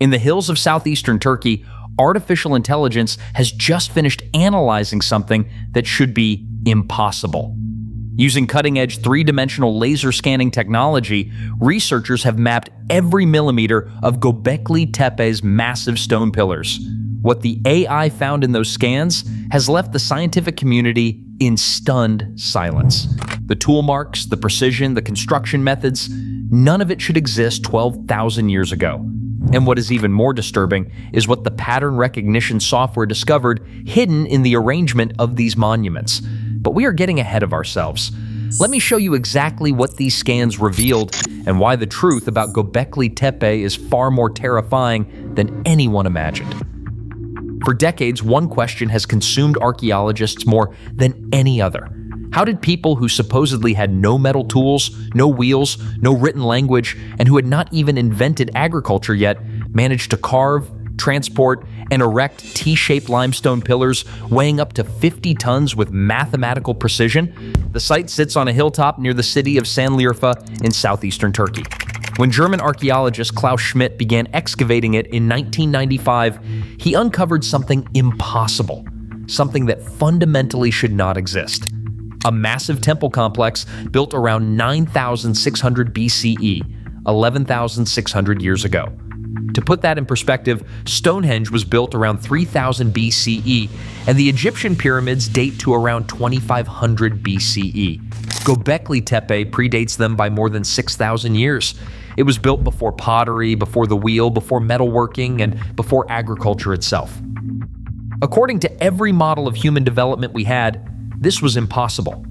In the hills of southeastern Turkey, artificial intelligence has just finished analyzing something that should be impossible. Using cutting-edge three-dimensional laser scanning technology, researchers have mapped every millimeter of Göbekli Tepe's massive stone pillars. What the AI found in those scans has left the scientific community in stunned silence. The tool marks, the precision, the construction methods, none of it should exist 12,000 years ago. And what is even more disturbing is what the pattern recognition software discovered hidden in the arrangement of these monuments. But we are getting ahead of ourselves. Let me show you exactly what these scans revealed and why the truth about Göbekli Tepe is far more terrifying than anyone imagined. For decades, one question has consumed archaeologists more than any other. How did people who supposedly had no metal tools, no wheels, no written language, and who had not even invented agriculture yet, manage to carve, transport, and erect T-shaped limestone pillars weighing up to 50 tons with mathematical precision? The site sits on a hilltop near the city of Sanliurfa in southeastern Turkey. When German archaeologist Klaus Schmidt began excavating it in 1995, he uncovered something impossible, something that fundamentally should not exist. A massive temple complex built around 9,600 BCE, 11,600 years ago. To put that in perspective, Stonehenge was built around 3000 BCE, and the Egyptian pyramids date to around 2500 BCE. Göbekli Tepe predates them by more than 6,000 years. It was built before pottery, before the wheel, before metalworking, and before agriculture itself. According to every model of human development we had, this was impossible.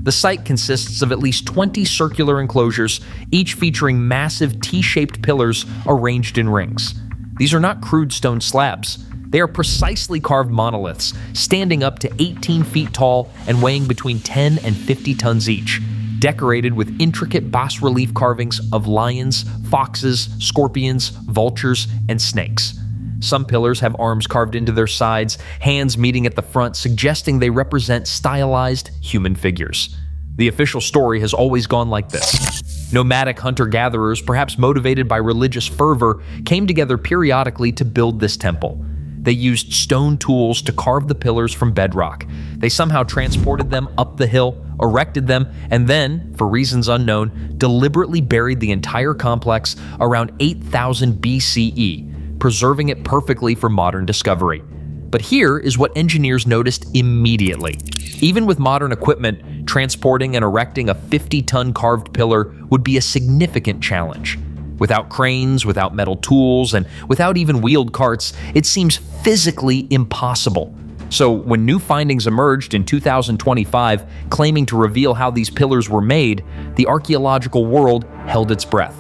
The site consists of at least 20 circular enclosures, each featuring massive T-shaped pillars arranged in rings. These are not crude stone slabs. They are precisely carved monoliths, standing up to 18 feet tall and weighing between 10 and 50 tons each, decorated with intricate bas-relief carvings of lions, foxes, scorpions, vultures, and snakes. Some pillars have arms carved into their sides, hands meeting at the front, suggesting they represent stylized human figures. The official story has always gone like this. Nomadic hunter-gatherers, perhaps motivated by religious fervor, came together periodically to build this temple. They used stone tools to carve the pillars from bedrock. They somehow transported them up the hill, erected them, and then, for reasons unknown, deliberately buried the entire complex around 8000 BCE, preserving it perfectly for modern discovery. But here is what engineers noticed immediately. Even with modern equipment, transporting and erecting a 50-ton carved pillar would be a significant challenge. Without cranes, without metal tools, and without even wheeled carts, it seems physically impossible. So when new findings emerged in 2025 claiming to reveal how these pillars were made, the archaeological world held its breath.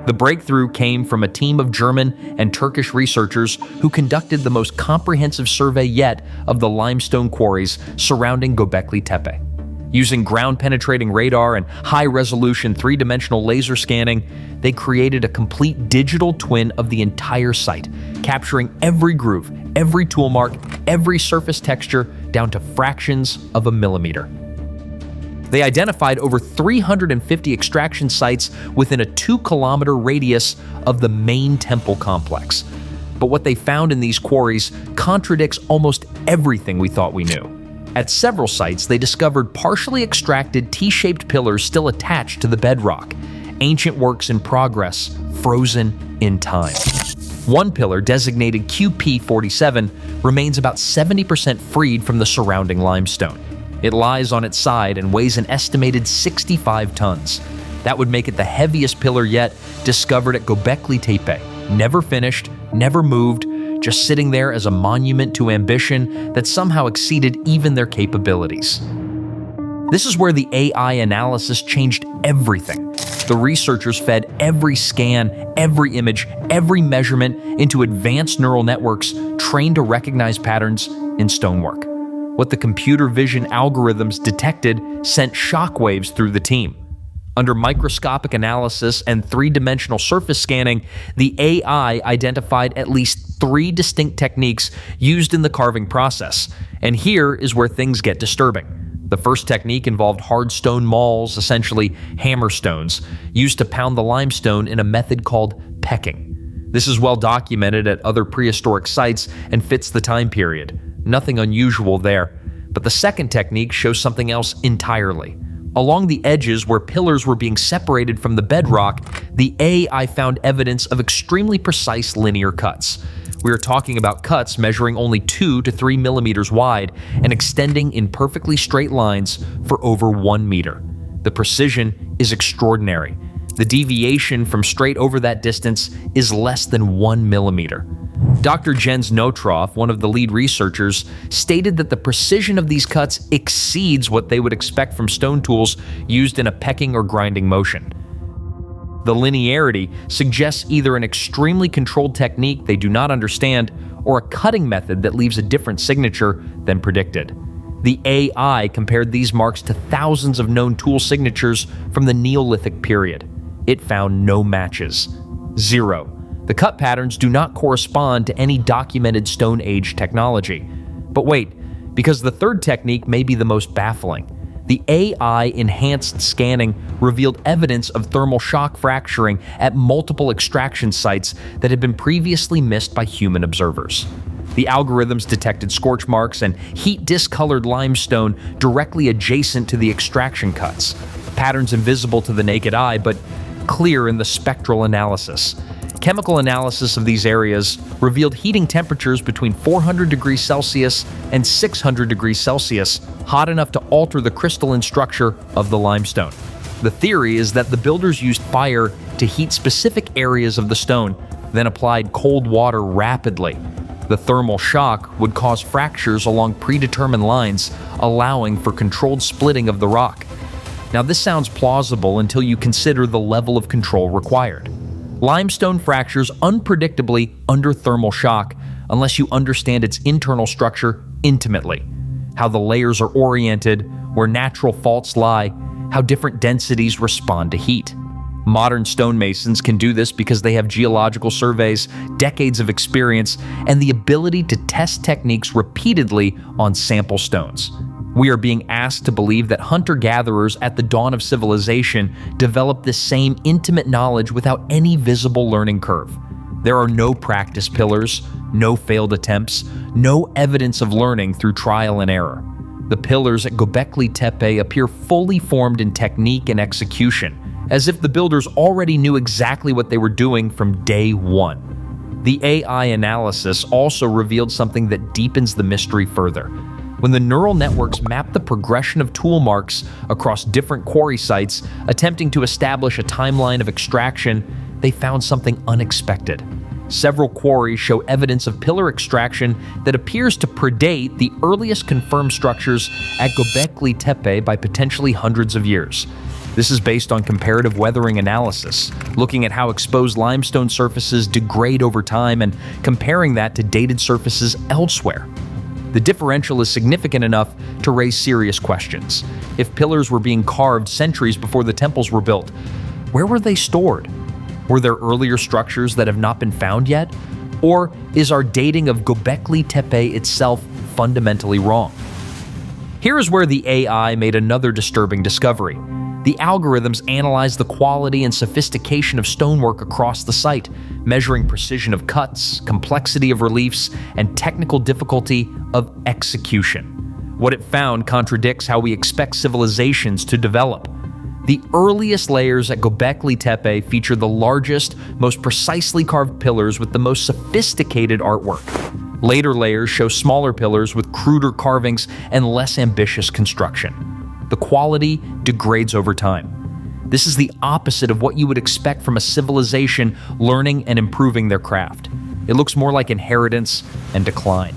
The breakthrough came from a team of German and Turkish researchers who conducted the most comprehensive survey yet of the limestone quarries surrounding Göbekli Tepe. Using ground-penetrating radar and high-resolution three-dimensional laser scanning, they created a complete digital twin of the entire site, capturing every groove, every tool mark, every surface texture, down to fractions of a millimeter. They identified over 350 extraction sites within a 2-kilometer radius of the main temple complex. But what they found in these quarries contradicts almost everything we thought we knew. At several sites, they discovered partially extracted T-shaped pillars still attached to the bedrock, ancient works in progress, frozen in time. One pillar, designated QP47, remains about 70% freed from the surrounding limestone. It lies on its side and weighs an estimated 65 tons. That would make it the heaviest pillar yet discovered at Göbekli Tepe. Never finished, never moved, just sitting there as a monument to ambition that somehow exceeded even their capabilities. This is where the AI analysis changed everything. The researchers fed every scan, every image, every measurement into advanced neural networks trained to recognize patterns in stonework. What the computer vision algorithms detected sent shockwaves through the team. Under microscopic analysis and three-dimensional surface scanning, the AI identified at least 3 distinct techniques used in the carving process. And here is where things get disturbing. The first technique involved hard stone mauls, essentially hammer stones, used to pound the limestone in a method called pecking. This is well documented at other prehistoric sites and fits the time period. Nothing unusual there. But the second technique shows something else entirely. Along the edges where pillars were being separated from the bedrock, the AI found evidence of extremely precise linear cuts. We are talking about cuts measuring only 2 to 3 millimeters wide and extending in perfectly straight lines for over 1 meter. The precision is extraordinary. The deviation from straight over that distance is less than 1 millimeter. Dr. Jens Notroff, one of the lead researchers, stated that the precision of these cuts exceeds what they would expect from stone tools used in a pecking or grinding motion. The linearity suggests either an extremely controlled technique they do not understand or a cutting method that leaves a different signature than predicted. The AI compared these marks to thousands of known tool signatures from the Neolithic period. It found no matches. 0. The cut patterns do not correspond to any documented Stone Age technology. But wait, because the third technique may be the most baffling. The AI-enhanced scanning revealed evidence of thermal shock fracturing at multiple extraction sites that had been previously missed by human observers. The algorithms detected scorch marks and heat-discolored limestone directly adjacent to the extraction cuts, patterns invisible to the naked eye but clear in the spectral analysis. Chemical analysis of these areas revealed heating temperatures between 400 degrees Celsius and 600 degrees Celsius, hot enough to alter the crystalline structure of the limestone. The theory is that the builders used fire to heat specific areas of the stone, then applied cold water rapidly. The thermal shock would cause fractures along predetermined lines, allowing for controlled splitting of the rock. Now, this sounds plausible until you consider the level of control required. Limestone fractures unpredictably under thermal shock unless you understand its internal structure intimately, how the layers are oriented, where natural faults lie, how different densities respond to heat. Modern stonemasons can do this because they have geological surveys, decades of experience, and the ability to test techniques repeatedly on sample stones. We are being asked to believe that hunter-gatherers at the dawn of civilization developed this same intimate knowledge without any visible learning curve. There are no practice pillars, no failed attempts, no evidence of learning through trial and error. The pillars at Göbekli Tepe appear fully formed in technique and execution, as if the builders already knew exactly what they were doing from day one. The AI analysis also revealed something that deepens the mystery further. When the neural networks mapped the progression of tool marks across different quarry sites, attempting to establish a timeline of extraction, they found something unexpected. Several quarries show evidence of pillar extraction that appears to predate the earliest confirmed structures at Göbekli Tepe by potentially hundreds of years. This is based on comparative weathering analysis, looking at how exposed limestone surfaces degrade over time and comparing that to dated surfaces elsewhere. The differential is significant enough to raise serious questions. If pillars were being carved centuries before the temples were built, where were they stored? Were there earlier structures that have not been found yet? Or is our dating of Göbekli Tepe itself fundamentally wrong? Here is where the AI made another disturbing discovery. The algorithms analyzed the quality and sophistication of stonework across the site, measuring precision of cuts, complexity of reliefs, and technical difficulty of execution. What it found contradicts how we expect civilizations to develop. The earliest layers at Göbekli Tepe feature the largest, most precisely carved pillars with the most sophisticated artwork. Later layers show smaller pillars with cruder carvings and less ambitious construction. The quality degrades over time. This is the opposite of what you would expect from a civilization learning and improving their craft. It looks more like inheritance and decline.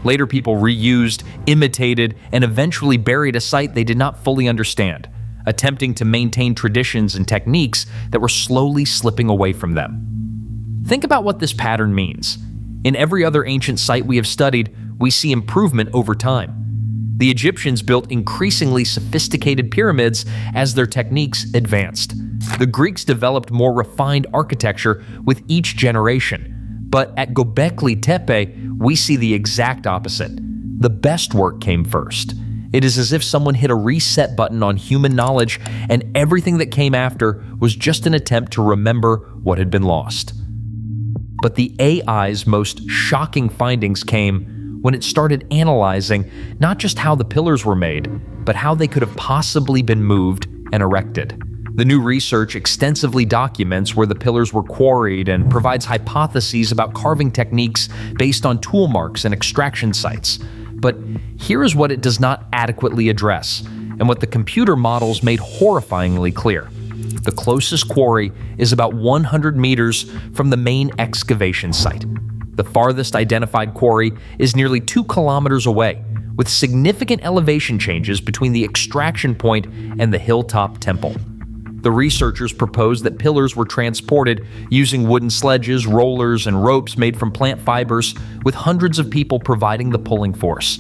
Later people reused, imitated, and eventually buried a site they did not fully understand, attempting to maintain traditions and techniques that were slowly slipping away from them. Think about what this pattern means. In every other ancient site we have studied, we see improvement over time. The Egyptians built increasingly sophisticated pyramids as their techniques advanced. The Greeks developed more refined architecture with each generation. But at Göbekli Tepe, we see the exact opposite. The best work came first. It is as if someone hit a reset button on human knowledge, and everything that came after was just an attempt to remember what had been lost. But the AI's most shocking findings came when it started analyzing not just how the pillars were made, but how they could have possibly been moved and erected. The new research extensively documents where the pillars were quarried and provides hypotheses about carving techniques based on tool marks and extraction sites. But here is what it does not adequately address, and what the computer models made horrifyingly clear. The closest quarry is about 100 meters from the main excavation site. The farthest identified quarry is nearly 2 kilometers away, with significant elevation changes between the extraction point and the hilltop temple. The researchers proposed that pillars were transported using wooden sledges, rollers, and ropes made from plant fibers, with hundreds of people providing the pulling force.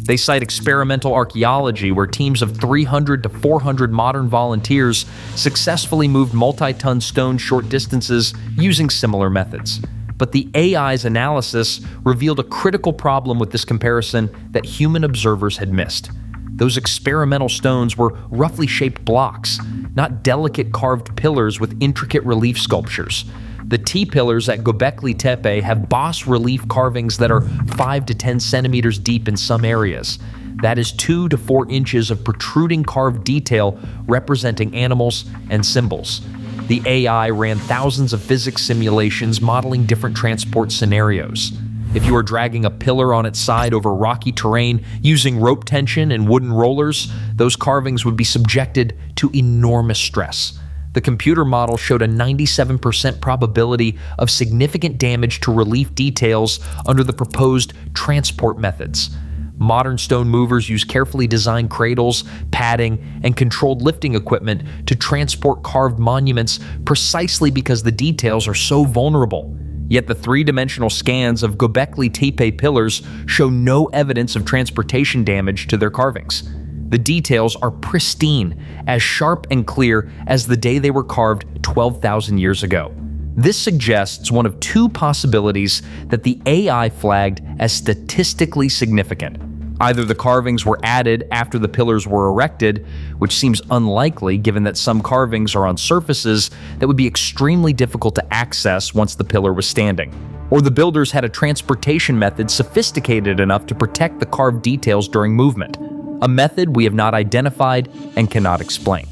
They cite experimental archaeology where teams of 300 to 400 modern volunteers successfully moved multi-ton stones short distances using similar methods. But the AI's analysis revealed a critical problem with this comparison that human observers had missed. Those experimental stones were roughly shaped blocks, not delicate carved pillars with intricate relief sculptures. The T-pillars at Göbekli Tepe have bas relief carvings that are 5 to 10 centimeters deep in some areas. That is 2 to 4 inches of protruding carved detail representing animals and symbols. The AI ran thousands of physics simulations modeling different transport scenarios. If you are dragging a pillar on its side over rocky terrain using rope tension and wooden rollers, those carvings would be subjected to enormous stress. The computer model showed a 97% probability of significant damage to relief details under the proposed transport methods. Modern stone movers use carefully designed cradles, padding, and controlled lifting equipment to transport carved monuments precisely because the details are so vulnerable. Yet the three-dimensional scans of Göbekli Tepe pillars show no evidence of transportation damage to their carvings. The details are pristine, as sharp and clear as the day they were carved 12,000 years ago. This suggests one of 2 possibilities that the AI flagged as statistically significant. Either the carvings were added after the pillars were erected, which seems unlikely given that some carvings are on surfaces that would be extremely difficult to access once the pillar was standing. Or the builders had a transportation method sophisticated enough to protect the carved details during movement, a method we have not identified and cannot explain.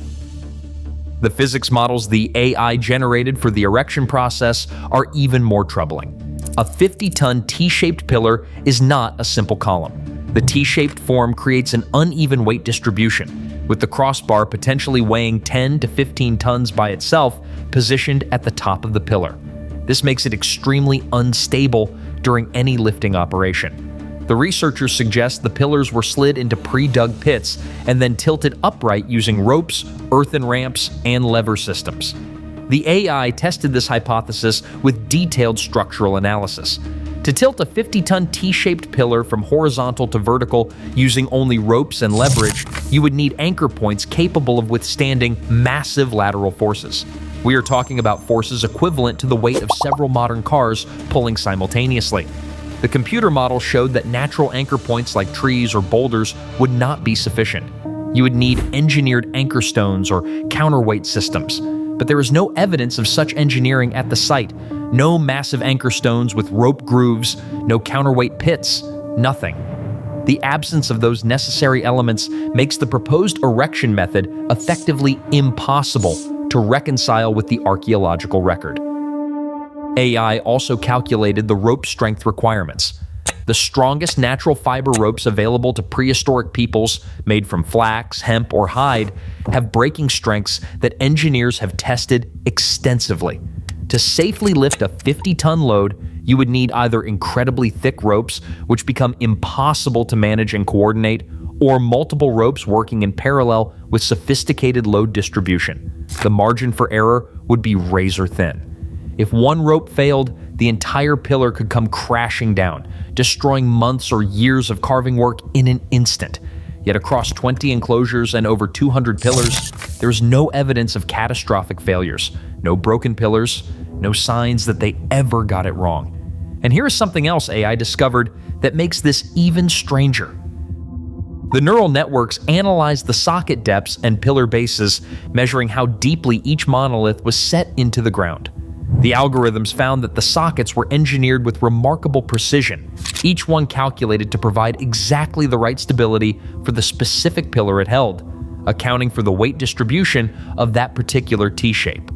The physics models the AI generated for the erection process are even more troubling. A 50-ton T-shaped pillar is not a simple column. The T-shaped form creates an uneven weight distribution, with the crossbar potentially weighing 10 to 15 tons by itself, positioned at the top of the pillar. This makes it extremely unstable during any lifting operation. The researchers suggest the pillars were slid into pre-dug pits and then tilted upright using ropes, earthen ramps, and lever systems. The AI tested this hypothesis with detailed structural analysis. To tilt a 50-ton T-shaped pillar from horizontal to vertical using only ropes and leverage, you would need anchor points capable of withstanding massive lateral forces. We are talking about forces equivalent to the weight of several modern cars pulling simultaneously. The computer model showed that natural anchor points like trees or boulders would not be sufficient. You would need engineered anchor stones or counterweight systems. But there is no evidence of such engineering at the site. No massive anchor stones with rope grooves, no counterweight pits, nothing. The absence of those necessary elements makes the proposed erection method effectively impossible to reconcile with the archaeological record. AI also calculated the rope strength requirements. The strongest natural fiber ropes available to prehistoric peoples, made from flax, hemp, or hide, have breaking strengths that engineers have tested extensively. To safely lift a 50-ton load, you would need either incredibly thick ropes, which become impossible to manage and coordinate, or multiple ropes working in parallel with sophisticated load distribution. The margin for error would be razor thin. If one rope failed, the entire pillar could come crashing down, destroying months or years of carving work in an instant. Yet across 20 enclosures and over 200 pillars, there is no evidence of catastrophic failures, no broken pillars, no signs that they ever got it wrong. And here is something else AI discovered that makes this even stranger. The neural networks analyzed the socket depths and pillar bases, measuring how deeply each monolith was set into the ground. The algorithms found that the sockets were engineered with remarkable precision, each one calculated to provide exactly the right stability for the specific pillar it held, accounting for the weight distribution of that particular T-shape.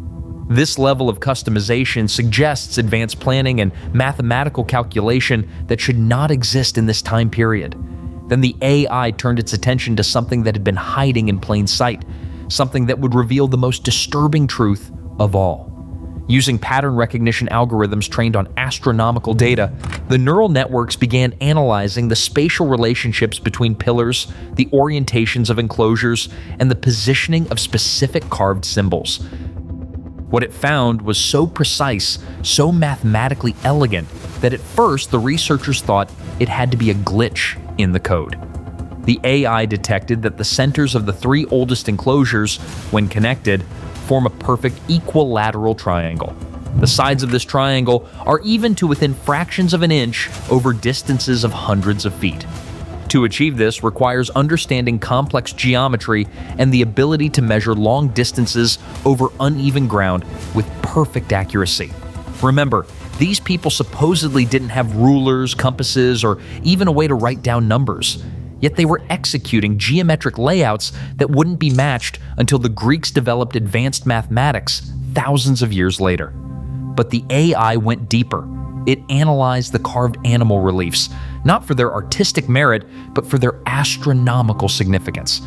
This level of customization suggests advanced planning and mathematical calculation that should not exist in this time period. Then the AI turned its attention to something that had been hiding in plain sight, something that would reveal the most disturbing truth of all. Using pattern recognition algorithms trained on astronomical data, the neural networks began analyzing the spatial relationships between pillars, the orientations of enclosures, and the positioning of specific carved symbols. What it found was so precise, so mathematically elegant, that at first the researchers thought it had to be a glitch in the code. The AI detected that the centers of the three oldest enclosures, when connected, form a perfect equilateral triangle. The sides of this triangle are even to within fractions of an inch over distances of hundreds of feet. To achieve this requires understanding complex geometry and the ability to measure long distances over uneven ground with perfect accuracy. Remember, these people supposedly didn't have rulers, compasses, or even a way to write down numbers. Yet they were executing geometric layouts that wouldn't be matched until the Greeks developed advanced mathematics thousands of years later. But the AI went deeper. It analyzed the carved animal reliefs, not for their artistic merit, but for their astronomical significance.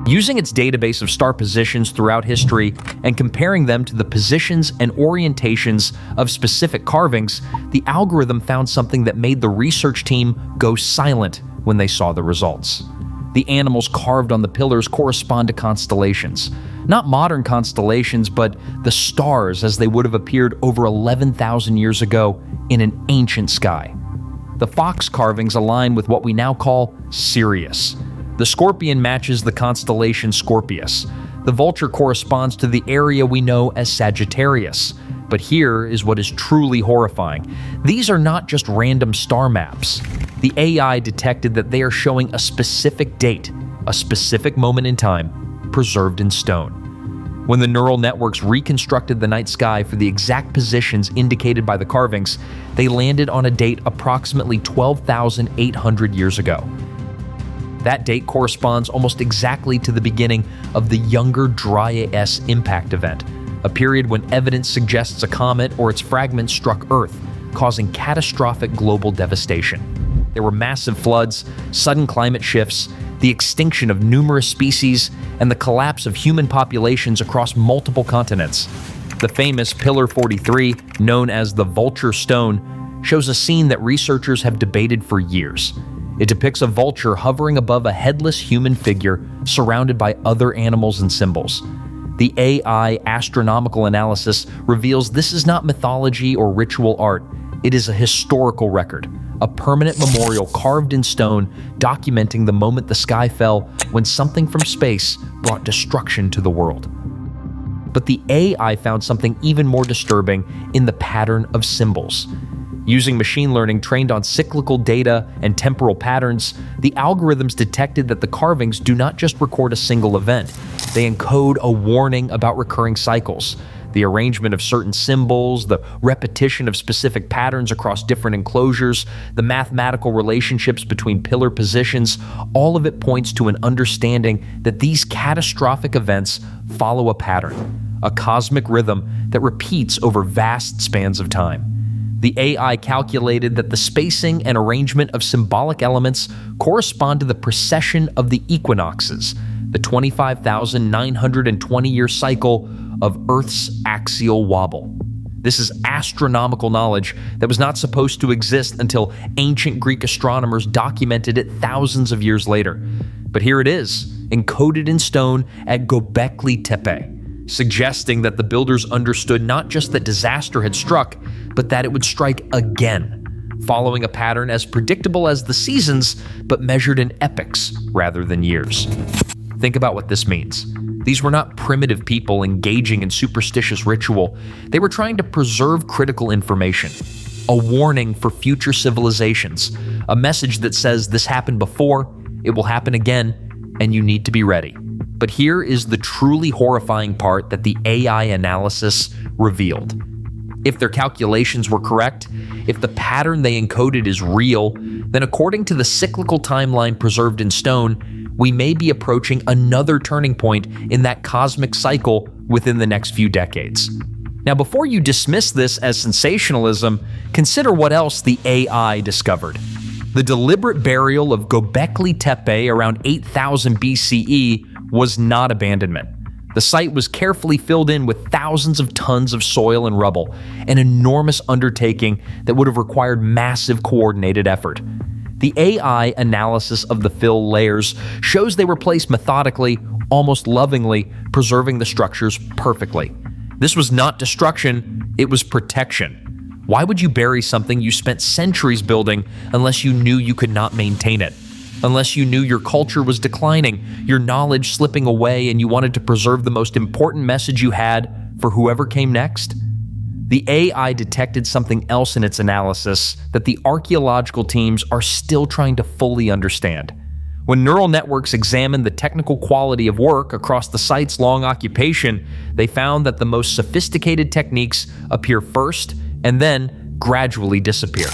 Using its database of star positions throughout history and comparing them to the positions and orientations of specific carvings, the algorithm found something that made the research team go silent when they saw the results. The animals carved on the pillars correspond to constellations. Not modern constellations, but the stars as they would have appeared over 11,000 years ago in an ancient sky. The fox carvings align with what we now call Sirius. The scorpion matches the constellation Scorpius. The vulture corresponds to the area we know as Sagittarius. But here is what is truly horrifying. These are not just random star maps. The AI detected that they are showing a specific date, a specific moment in time, preserved in stone. When the neural networks reconstructed the night sky for the exact positions indicated by the carvings, they landed on a date approximately 12,800 years ago. That date corresponds almost exactly to the beginning of the Younger Dryas impact event, a period when evidence suggests a comet or its fragments struck Earth, causing catastrophic global devastation. There were massive floods, sudden climate shifts, the extinction of numerous species, and the collapse of human populations across multiple continents. The famous Pillar 43, known as the Vulture Stone, shows a scene that researchers have debated for years. It depicts a vulture hovering above a headless human figure surrounded by other animals and symbols. The AI astronomical analysis reveals this is not mythology or ritual art. It is a historical record, a permanent memorial carved in stone documenting the moment the sky fell when something from space brought destruction to the world. But the AI found something even more disturbing in the pattern of symbols. Using machine learning trained on cyclical data and temporal patterns, the algorithms detected that the carvings do not just record a single event. They encode a warning about recurring cycles. The arrangement of certain symbols, the repetition of specific patterns across different enclosures, the mathematical relationships between pillar positions, all of it points to an understanding that these catastrophic events follow a pattern, a cosmic rhythm that repeats over vast spans of time. The AI calculated that the spacing and arrangement of symbolic elements correspond to the precession of the equinoxes, the 25,920-year cycle of Earth's axial wobble. This is astronomical knowledge that was not supposed to exist until ancient Greek astronomers documented it thousands of years later. But here it is, encoded in stone at Göbekli Tepe, suggesting that the builders understood not just that disaster had struck, but that it would strike again, following a pattern as predictable as the seasons, but measured in epochs rather than years. Think about what this means. These were not primitive people engaging in superstitious ritual. They were trying to preserve critical information, a warning for future civilizations, a message that says this happened before, it will happen again, and you need to be ready. But here is the truly horrifying part that the AI analysis revealed. If their calculations were correct, if the pattern they encoded is real, then according to the cyclical timeline preserved in stone, we may be approaching another turning point in that cosmic cycle within the next few decades. Now, before you dismiss this as sensationalism, consider what else the AI discovered. The deliberate burial of Göbekli Tepe around 8000 BCE was not abandonment. The site was carefully filled in with thousands of tons of soil and rubble, an enormous undertaking that would have required massive coordinated effort. The AI analysis of the fill layers shows they were placed methodically, almost lovingly, preserving the structures perfectly. This was not destruction, it was protection. Why would you bury something you spent centuries building unless you knew you could not maintain it? Unless you knew your culture was declining, your knowledge slipping away, and you wanted to preserve the most important message you had for whoever came next? The AI detected something else in its analysis that the archaeological teams are still trying to fully understand. When neural networks examined the technical quality of work across the site's long occupation, they found that the most sophisticated techniques appear first and then gradually disappear.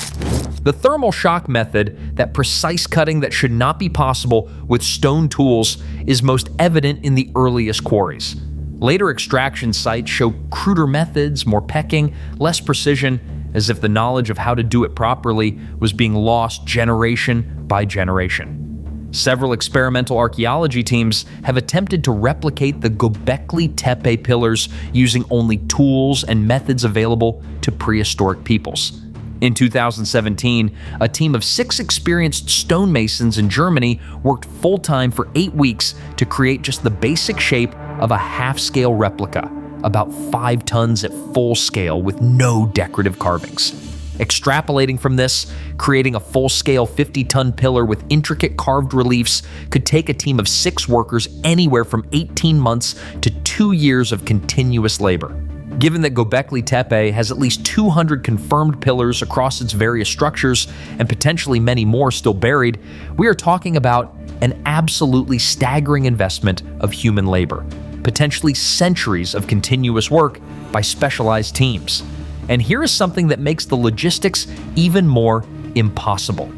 The thermal shock method, that precise cutting that should not be possible with stone tools, is most evident in the earliest quarries. Later extraction sites show cruder methods, more pecking, less precision, as if the knowledge of how to do it properly was being lost generation by generation. Several experimental archaeology teams have attempted to replicate the Göbekli Tepe pillars using only tools and methods available to prehistoric peoples. In 2017, a team of 6 experienced stonemasons in Germany worked full-time for 8 weeks to create just the basic shape of a half-scale replica, about 5 tons at full scale with no decorative carvings. Extrapolating from this, creating a full-scale 50-ton pillar with intricate carved reliefs could take a team of 6 workers anywhere from 18 months to 2 years of continuous labor. Given that Göbekli Tepe has at least 200 confirmed pillars across its various structures and potentially many more still buried, we are talking about an absolutely staggering investment of human labor, potentially centuries of continuous work by specialized teams. And here is something that makes the logistics even more impossible.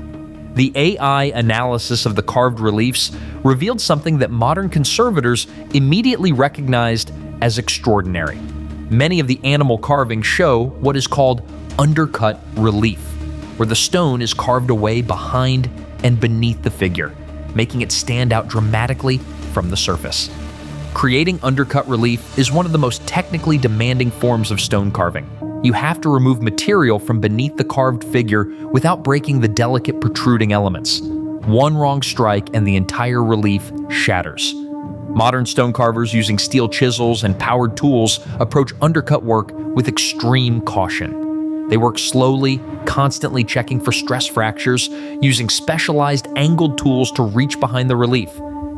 The AI analysis of the carved reliefs revealed something that modern conservators immediately recognized as extraordinary. Many of the animal carvings show what is called undercut relief, where the stone is carved away behind and beneath the figure, making it stand out dramatically from the surface. Creating undercut relief is one of the most technically demanding forms of stone carving. You have to remove material from beneath the carved figure without breaking the delicate protruding elements. One wrong strike and the entire relief shatters. Modern stone carvers using steel chisels and powered tools approach undercut work with extreme caution. They work slowly, constantly checking for stress fractures, using specialized angled tools to reach behind the relief.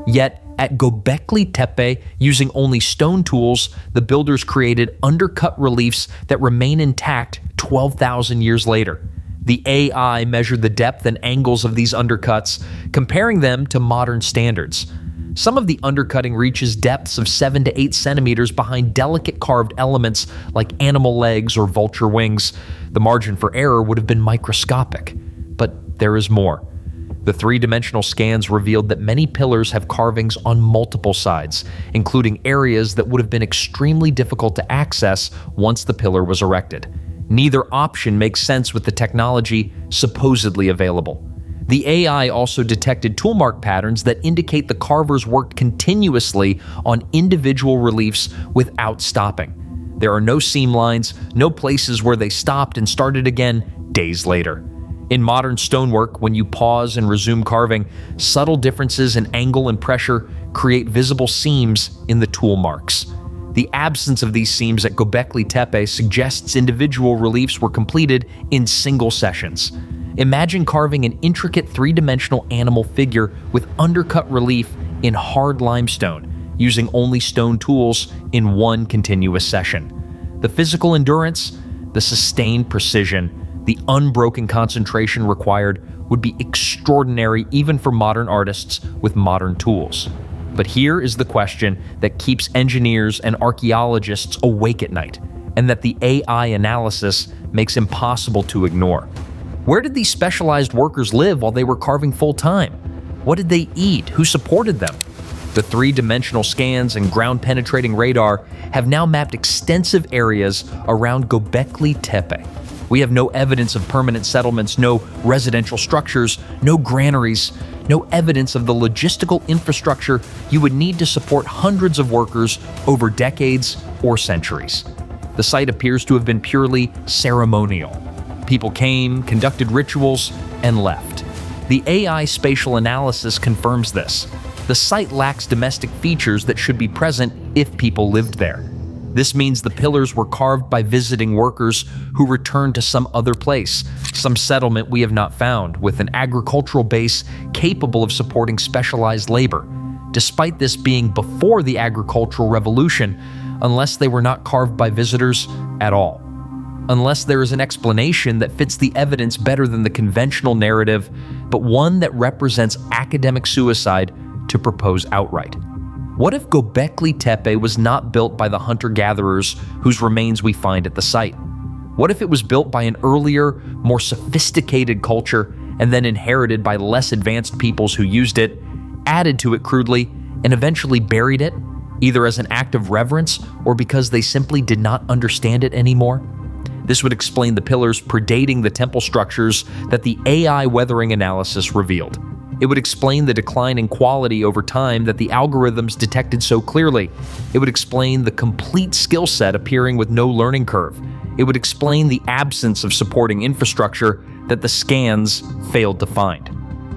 Yet, at Göbekli Tepe, using only stone tools, the builders created undercut reliefs that remain intact 12,000 years later. The AI measured the depth and angles of these undercuts, comparing them to modern standards. Some of the undercutting reaches depths of 7 to 8 centimeters behind delicate carved elements like animal legs or vulture wings. The margin for error would have been microscopic. But there is more. The 3-dimensional scans revealed that many pillars have carvings on multiple sides, including areas that would have been extremely difficult to access once the pillar was erected. Neither option makes sense with the technology supposedly available. The AI also detected toolmark patterns that indicate the carvers worked continuously on individual reliefs without stopping. There are no seam lines, no places where they stopped and started again days later. In modern stonework, when you pause and resume carving, subtle differences in angle and pressure create visible seams in the tool marks. The absence of these seams at Göbekli Tepe suggests individual reliefs were completed in single sessions. Imagine carving an intricate 3-dimensional animal figure with undercut relief in hard limestone, using only stone tools in one continuous session. The physical endurance, the sustained precision, the unbroken concentration required would be extraordinary even for modern artists with modern tools. But here is the question that keeps engineers and archaeologists awake at night. and that the AI analysis makes impossible to ignore. Where did these specialized workers live while they were carving full-time? What did they eat? Who supported them? The three-dimensional scans and ground-penetrating radar have now mapped extensive areas around Göbekli Tepe. We have no evidence of permanent settlements, no residential structures, no granaries, no evidence of the logistical infrastructure you would need to support hundreds of workers over decades or centuries. The site appears to have been purely ceremonial. People came, conducted rituals, and left. The AI spatial analysis confirms this. The site lacks domestic features that should be present if people lived there. This means the pillars were carved by visiting workers who returned to some other place, some settlement we have not found, with an agricultural base capable of supporting specialized labor. Despite this being before the agricultural revolution, unless they were not carved by visitors at all. Unless there is an explanation that fits the evidence better than the conventional narrative, but one that represents academic suicide to propose outright. What if Göbekli Tepe was not built by the hunter-gatherers whose remains we find at the site? What if it was built by an earlier, more sophisticated culture and then inherited by less advanced peoples who used it, added to it crudely, and eventually buried it, either as an act of reverence or because they simply did not understand it anymore? This would explain the pillars predating the temple structures that the AI weathering analysis revealed. It would explain the decline in quality over time that the algorithms detected so clearly. It would explain the complete skill set appearing with no learning curve. It would explain the absence of supporting infrastructure that the scans failed to find.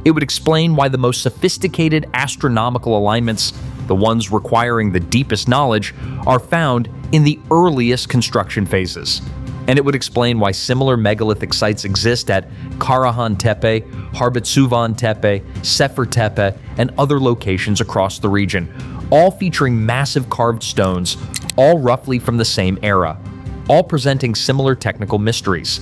It would explain why the most sophisticated astronomical alignments, the ones requiring the deepest knowledge, are found in the earliest construction phases. And it would explain why similar megalithic sites exist at Karahan Tepe, Harbitsuvan Tepe, Sefer Tepe, and other locations across the region, all featuring massive carved stones, all roughly from the same era, all presenting similar technical mysteries.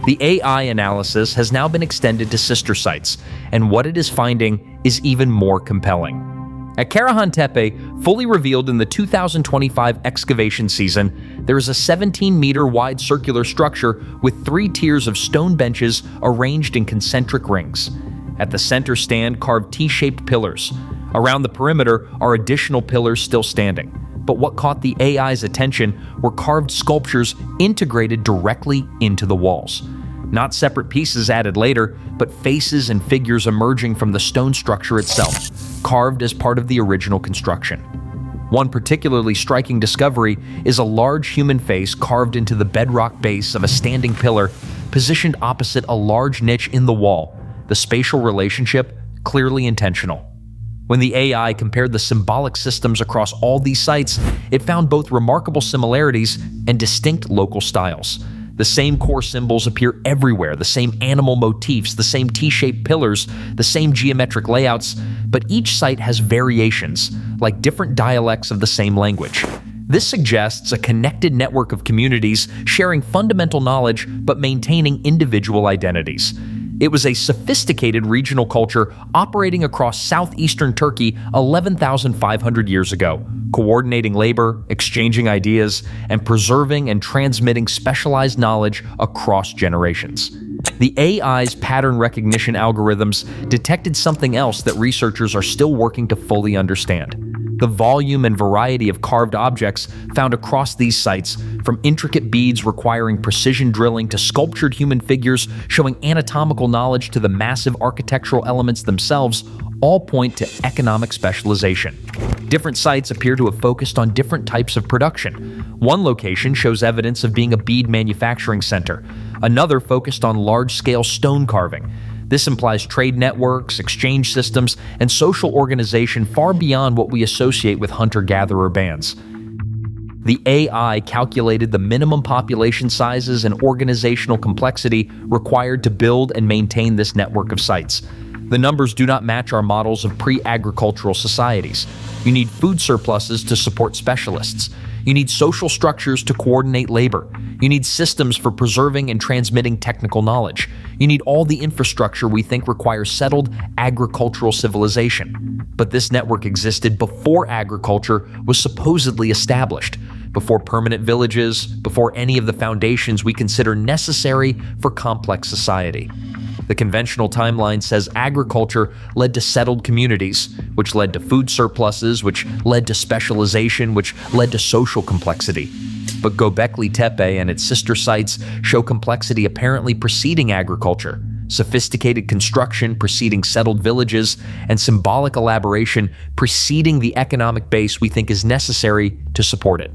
The AI analysis has now been extended to sister sites, and what it is finding is even more compelling. At Karahan Tepe, fully revealed in the 2025 excavation season, there is a 17-meter wide circular structure with 3 tiers of stone benches arranged in concentric rings. At the center stand carved T-shaped pillars. Around the perimeter are additional pillars still standing. But what caught the AI's attention were carved sculptures integrated directly into the walls. Not separate pieces added later, but faces and figures emerging from the stone structure itself, carved as part of the original construction. One particularly striking discovery is a large human face carved into the bedrock base of a standing pillar, positioned opposite a large niche in the wall, the spatial relationship clearly intentional. When the AI compared the symbolic systems across all these sites, it found both remarkable similarities and distinct local styles. The same core symbols appear everywhere, the same animal motifs, the same T-shaped pillars, the same geometric layouts, but each site has variations, like different dialects of the same language. This suggests a connected network of communities sharing fundamental knowledge but maintaining individual identities. It was a sophisticated regional culture operating across southeastern Turkey 11,500 years ago, coordinating labor, exchanging ideas, and preserving and transmitting specialized knowledge across generations. The AI's pattern recognition algorithms detected something else that researchers are still working to fully understand: the volume and variety of carved objects found across these sites, from intricate beads requiring precision drilling to sculptured human figures showing anatomical knowledge to the massive architectural elements themselves, all point to economic specialization. Different sites appear to have focused on different types of production. One location shows evidence of being a bead manufacturing center. Another focused on large-scale stone carving. This implies trade networks, exchange systems, and social organization far beyond what we associate with hunter-gatherer bands. The AI calculated the minimum population sizes and organizational complexity required to build and maintain this network of sites. The numbers do not match our models of pre-agricultural societies. You need food surpluses to support specialists. You need social structures to coordinate labor. You need systems for preserving and transmitting technical knowledge. You need all the infrastructure we think requires settled agricultural civilization. But this network existed before agriculture was supposedly established, before permanent villages, before any of the foundations we consider necessary for complex society. The conventional timeline says agriculture led to settled communities, which led to food surpluses, which led to specialization, which led to social complexity. But Göbekli Tepe and its sister sites show complexity apparently preceding agriculture, sophisticated construction preceding settled villages, and symbolic elaboration preceding the economic base we think is necessary to support it.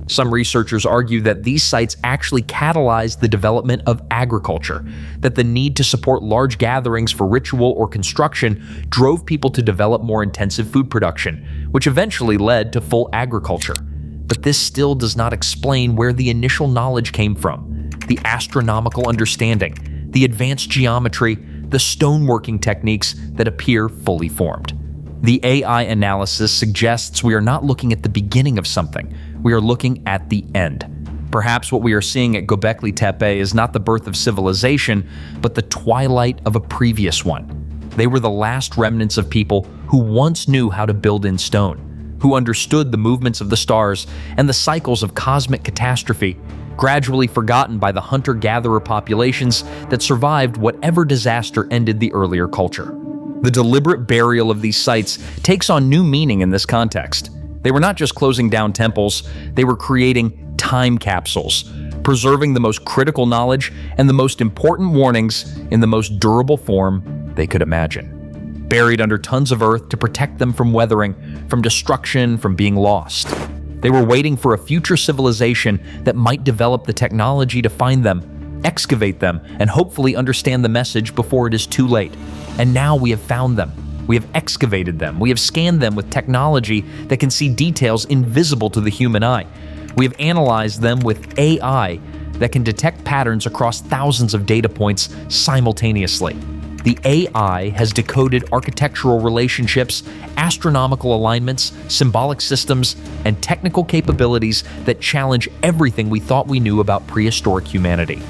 Some researchers argue that these sites actually catalyzed the development of agriculture, that the need to support large gatherings for ritual or construction drove people to develop more intensive food production, which eventually led to full agriculture. But this still does not explain where the initial knowledge came from, the astronomical understanding, the advanced geometry, the stoneworking techniques that appear fully formed. The AI analysis suggests we are not looking at the beginning of something, we are looking at the end. Perhaps what we are seeing at Göbekli Tepe is not the birth of civilization, but the twilight of a previous one. They were the last remnants of people who once knew how to build in stone, who understood the movements of the stars and the cycles of cosmic catastrophe, gradually forgotten by the hunter-gatherer populations that survived whatever disaster ended the earlier culture. The deliberate burial of these sites takes on new meaning in this context. They were not just closing down temples, they were creating time capsules, preserving the most critical knowledge and the most important warnings in the most durable form they could imagine. Buried under tons of earth to protect them from weathering, from destruction, from being lost. They were waiting for a future civilization that might develop the technology to find them, excavate them, and hopefully understand the message before it is too late. And now we have found them. We have excavated them. We have scanned them with technology that can see details invisible to the human eye. We have analyzed them with AI that can detect patterns across thousands of data points simultaneously. The AI has decoded architectural relationships, astronomical alignments, symbolic systems, and technical capabilities that challenge everything we thought we knew about prehistoric humanity.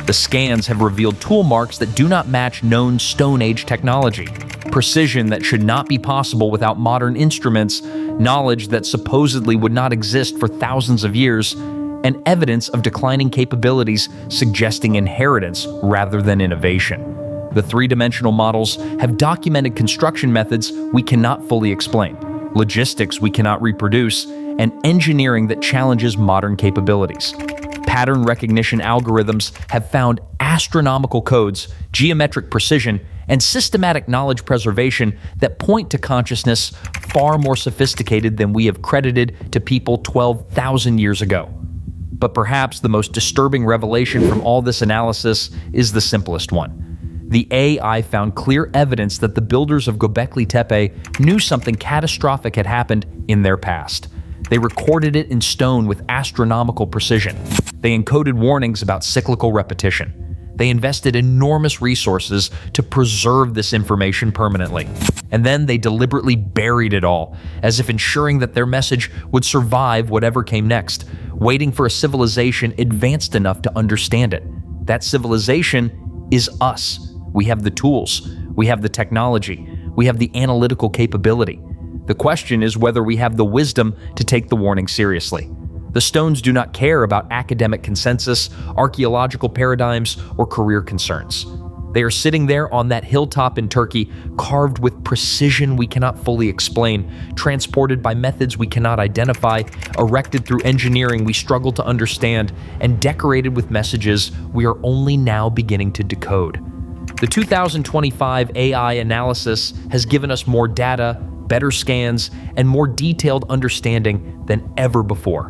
The scans have revealed tool marks that do not match known Stone Age technology, precision that should not be possible without modern instruments, knowledge that supposedly would not exist for thousands of years, and evidence of declining capabilities suggesting inheritance rather than innovation. The three-dimensional models have documented construction methods we cannot fully explain, logistics we cannot reproduce, and engineering that challenges modern capabilities. Pattern recognition algorithms have found astronomical codes, geometric precision, and systematic knowledge preservation that point to consciousness far more sophisticated than we have credited to people 12,000 years ago. But perhaps the most disturbing revelation from all this analysis is the simplest one. The AI found clear evidence that the builders of Göbekli Tepe knew something catastrophic had happened in their past. They recorded it in stone with astronomical precision. They encoded warnings about cyclical repetition. They invested enormous resources to preserve this information permanently. And then they deliberately buried it all, as if ensuring that their message would survive whatever came next, waiting for a civilization advanced enough to understand it. That civilization is us. We have the tools, we have the technology, we have the analytical capability. The question is whether we have the wisdom to take the warning seriously. The stones do not care about academic consensus, archaeological paradigms, or career concerns. They are sitting there on that hilltop in Turkey, carved with precision we cannot fully explain, transported by methods we cannot identify, erected through engineering we struggle to understand, and decorated with messages we are only now beginning to decode. The 2025 AI analysis has given us more data, better scans, and more detailed understanding than ever before.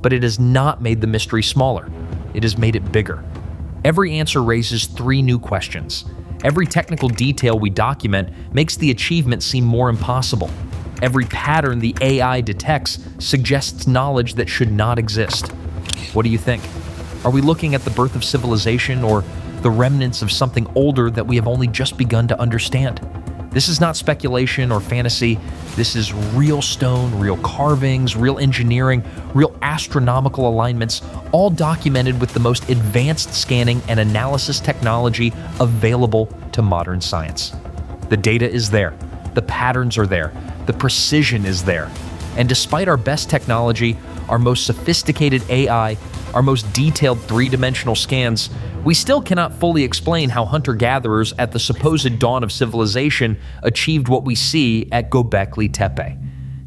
But it has not made the mystery smaller. It has made it bigger. Every answer raises three new questions. Every technical detail we document makes the achievement seem more impossible. Every pattern the AI detects suggests knowledge that should not exist. What do you think? Are we looking at the birth of civilization or the remnants of something older that we have only just begun to understand? This is not speculation or fantasy. This is real stone, real carvings, real engineering, real astronomical alignments, all documented with the most advanced scanning and analysis technology available to modern science. The data is there, the patterns are there, the precision is there. And despite our best technology, our most sophisticated AI, our most detailed three-dimensional scans, we still cannot fully explain how hunter-gatherers at the supposed dawn of civilization achieved what we see at Göbekli Tepe.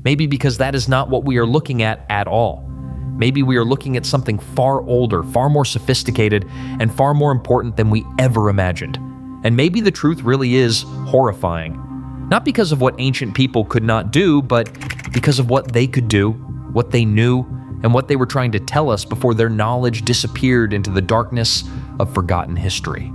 Maybe because that is not what we are looking at all. Maybe we are looking at something far older, far more sophisticated, and far more important than we ever imagined. And maybe the truth really is horrifying. Not because of what ancient people could not do, but because of what they could do, what they knew, and what they were trying to tell us before their knowledge disappeared into the darkness of forgotten history.